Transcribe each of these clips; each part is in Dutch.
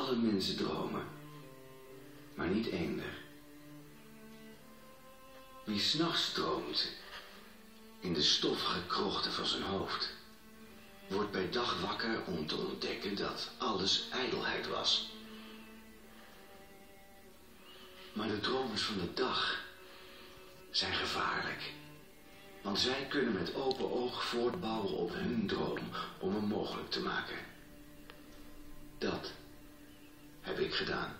alle mensen dromen, maar niet eender. Wie 's nachts droomt, in de stoffige krochten van zijn hoofd, wordt bij dag wakker om te ontdekken dat alles ijdelheid was. Maar de dromers van de dag zijn gevaarlijk. Want zij kunnen met open oog voortbouwen op hun droom om hem mogelijk te maken. Dat heb ik gedaan.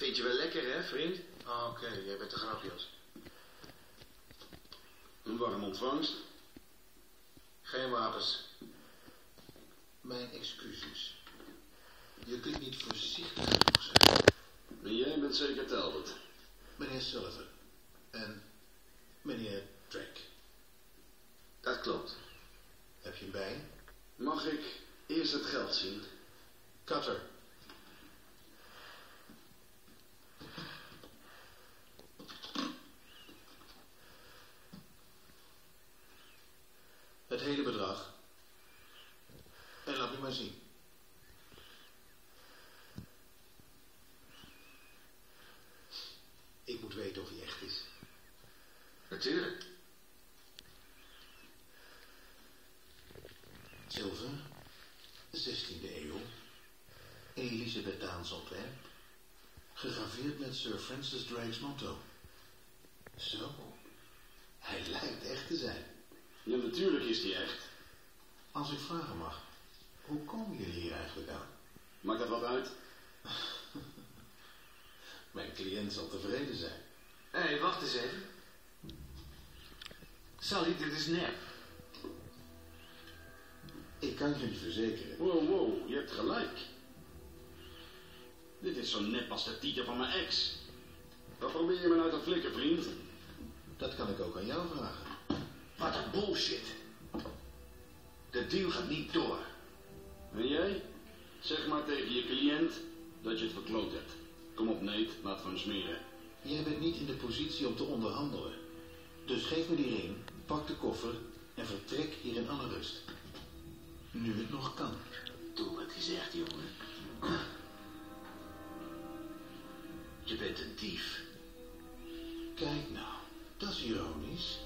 Vind je wel lekker, hè, vriend? Oké, jij bent de grapjas. Een warm ontvangst. Geen wapens. Mijn excuses. Je kunt niet voorzichtig genoeg zijn. En jij bent zeker Talbot. Meneer Sullivan. En meneer Drake. Dat klopt. Heb je hem bij? Mag ik eerst het geld zien? Cutter. Het hele bedrag. En laat me maar zien. Ik moet weten of hij echt is. Natuurlijk. Zilver, 16e eeuw. Elisabethaans ontwerp. Gegraveerd met Sir Francis Drake's motto. Zo. Hij lijkt echt te zijn. Ja, natuurlijk is die echt. Als ik vragen mag, hoe komen jullie hier eigenlijk aan? Maakt dat wat uit? Mijn cliënt zal tevreden zijn. Hé, wacht eens even. Sally, dit is nep. Ik kan jullie verzekeren. Wow, je hebt gelijk. Dit is zo nep als de titel van mijn ex. Wat probeer je me nou te flikken, vriend? Dat kan ik ook aan jou vragen. Wat een bullshit. De deal gaat niet door. En jij? Zeg maar tegen je cliënt dat je het verkloot hebt. Kom op, Nate, laten we hem smeren. Jij bent niet in de positie om te onderhandelen. Dus geef me die ring, pak de koffer en vertrek hier in alle rust. Nu het nog kan. Doe wat hij zegt, jongen. Je bent een dief. Kijk nou, dat is ironisch.